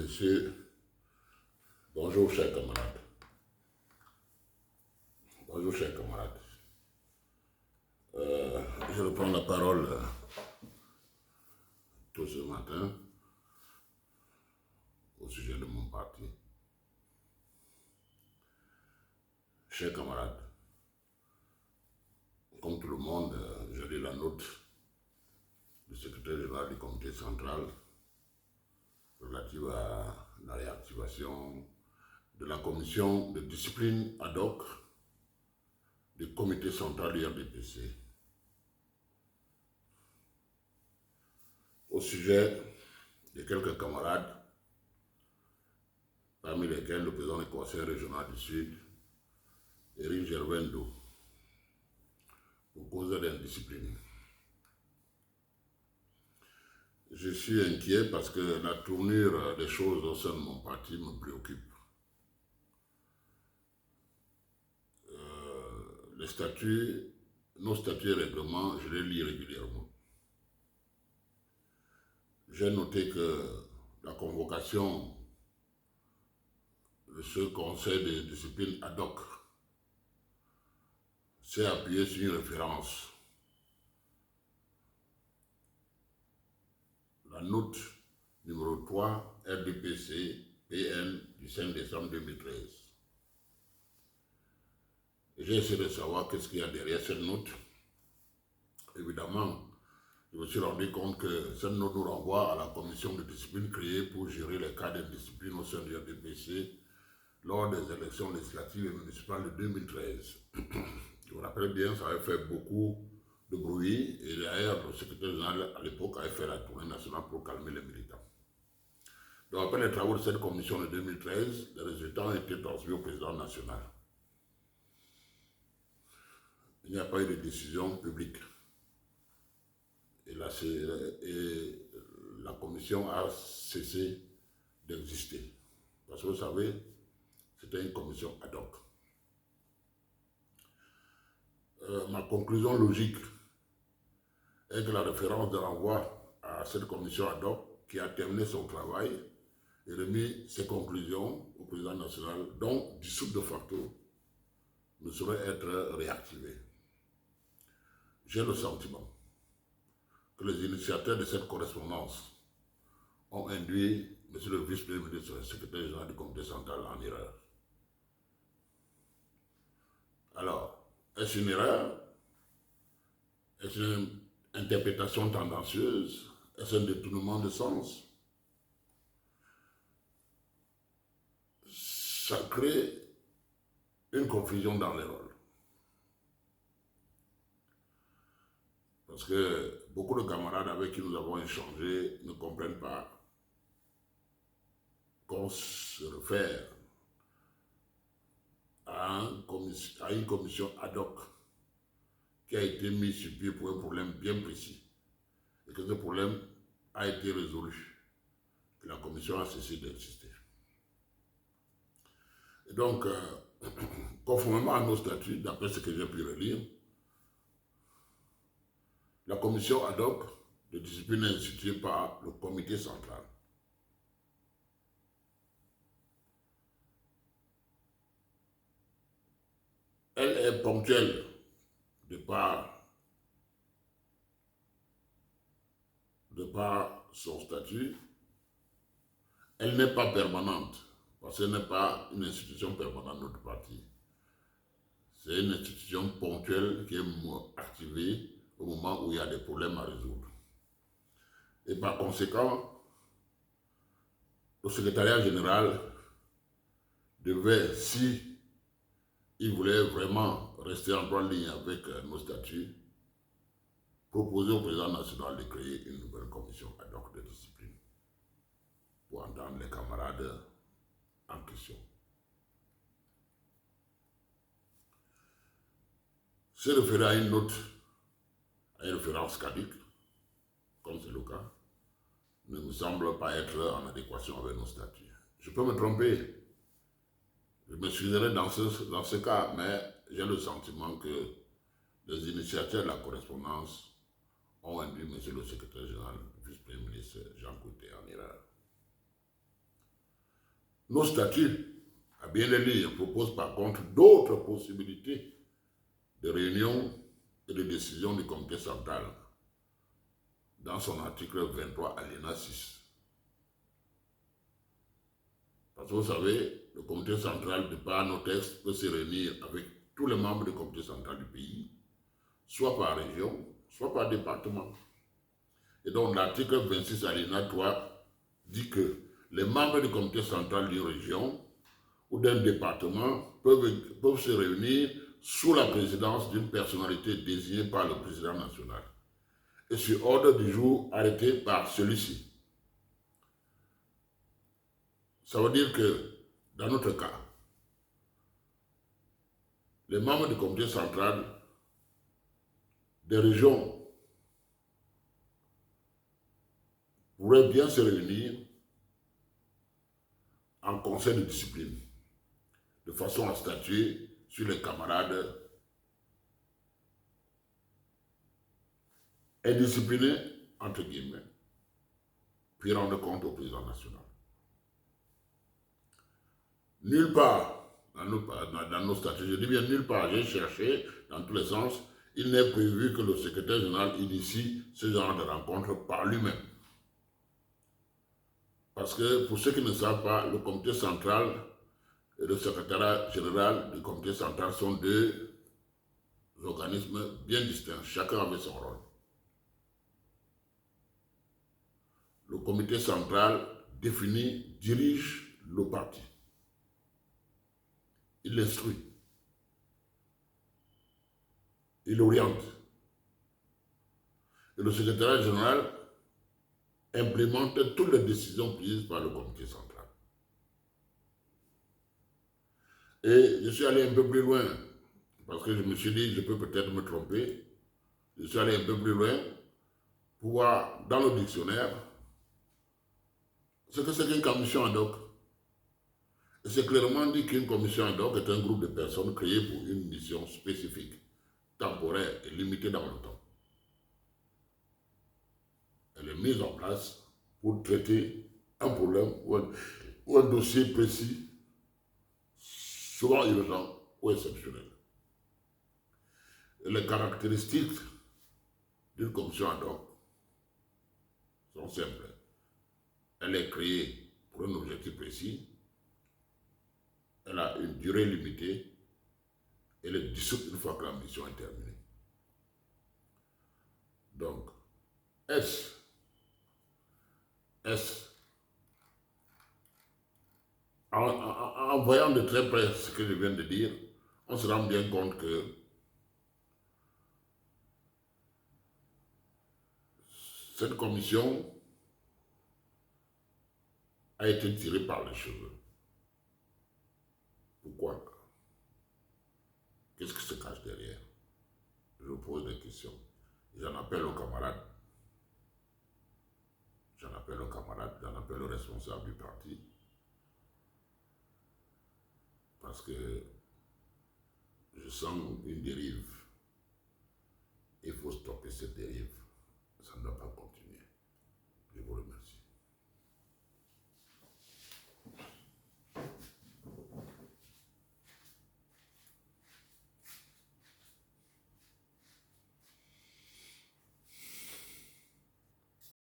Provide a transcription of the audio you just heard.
messieurs, bonjour chers camarades. Bonjour chers camarades. Je reprends la parole tout ce matin au sujet de mon parti. Chers camarades, comme tout le monde, je lis la note du secrétaire général du comité central relative à la réactivation de la commission de discipline ad hoc du comité central du RDPC. Au sujet de quelques camarades, parmi lesquels le président du conseil régional du Sud, Éric Gervendo, pour cause d'indiscipline. Je suis inquiet parce que la tournure des choses au sein de mon parti me préoccupe. Les statuts, nos statuts et règlements, je les lis régulièrement. J'ai noté que la convocation de ce conseil de discipline ad hoc s'est appuyée sur une référence. La note numéro 3 RDPC PN du 5 décembre 2013. J'ai essayé de savoir qu'est-ce qu'il y a derrière cette note. Évidemment, je me suis rendu compte que cette note nous renvoie à la commission de discipline créée pour gérer les cas d'indiscipline au sein du RDPC lors des élections législatives et municipales de 2013. Je me rappelle bien, ça avait fait beaucoup de bruit et d'ailleurs le secrétaire général à l'époque avait fait la tournée nationale pour calmer les militants. Donc après les travaux de cette commission de 2013, les résultats ont été transmis au président national. Il n'y a pas eu de décision publique. Et la commission a cessé d'exister. Parce que vous savez, c'était une commission ad hoc. Ma conclusion logique est que la référence de renvoi à cette commission ad hoc qui a terminé son travail et remis ses conclusions au président national, donc dissoute de facto, ne saurait être réactivée. J'ai le sentiment que les initiateurs de cette correspondance ont induit M. le vice-premier ministre et le secrétaire général du comité central en erreur. Alors, est-ce une erreur? Est-ce une interprétation tendancieuse? Est-ce un détournement de sens? Ça crée une confusion dans les rôles. Parce que beaucoup de camarades avec qui nous avons échangé ne comprennent pas qu'on se réfère à une commission ad hoc qui a été mise sur pied pour un problème bien précis et que ce problème a été résolu, que la commission a cessé d'exister. Et donc, conformément à nos statuts, d'après ce que j'ai pu relire, la commission ad hoc de discipline est instituée par le comité central. Elle est ponctuelle de par son statut. Elle n'est pas permanente, parce qu'elle n'est pas une institution permanente de notre parti. C'est une institution ponctuelle qui est activée au moment où il y a des problèmes à résoudre. Et par conséquent, le secrétariat général devait, si il voulait vraiment rester en droite ligne avec nos statuts, proposer au président national de créer une nouvelle commission ad hoc de discipline pour entendre les camarades en question. Se référer à une note, à une référence caduque, comme c'est le cas, ne me semble pas être en adéquation avec nos statuts. Je peux me tromper, je m'excuserai dans ce cas, mais j'ai le sentiment que les initiateurs de la correspondance ont induit M. le secrétaire général, vice-premier ministre Jean Couté en erreur. Nos statuts, à bien les lire, proposent par contre d'autres possibilités de réunion et de décision du comité central dans son article 23 alinéa 6. Parce que vous savez, le comité central, de par nos textes, peut se réunir avec tous les membres du comité central du pays, soit par région, soit par département. Et donc l'article 26 alinéa 3 dit que les membres du comité central d'une région ou d'un département peuvent se réunir sous la présidence d'une personnalité désignée par le président national et sur ordre du jour arrêté par celui-ci. Ça veut dire que, dans notre cas, les membres du comité central des régions pourraient bien se réunir en conseil de discipline, de façon à statuer sur les camarades indisciplinés, entre guillemets, puis rendre compte au président national. Nulle part dans nos statuts, je dis bien nulle part, j'ai cherché dans tous les sens, il n'est prévu que le secrétaire général initie ce genre de rencontre par lui-même. Parce que pour ceux qui ne savent pas, le comité central et le secrétariat général du comité central sont deux organismes bien distincts, chacun avait son rôle. Le comité central définit, dirige le parti. Il l'instruit. Il oriente. Et le secrétariat général implémente toutes les décisions prises par le comité central. Et je suis allé un peu plus loin, parce que je me suis dit, je peux peut-être me tromper. Je suis allé un peu plus loin pour voir dans le dictionnaire ce que c'est qu'une commission ad hoc. Et c'est clairement dit qu'une commission ad hoc est un groupe de personnes créées pour une mission spécifique, temporaire et limitée dans le temps. Elle est mise en place pour traiter un problème ou un dossier précis, souvent urgent ou exceptionnel. Et les caractéristiques d'une commission ad hoc sont simples. Elle est créée pour un objectif précis, elle a une durée limitée, elle est dissoute une fois que la mission est terminée. Donc, en voyant de très près ce que je viens de dire, on se rend bien compte que cette commission a été tirée par les cheveux. Pourquoi? Qu'est-ce qui se cache derrière? Je pose des questions. J'en appelle aux camarades. J'en appelle au responsable du parti. Parce que je sens une dérive. Il faut stopper cette dérive. Ça ne doit pas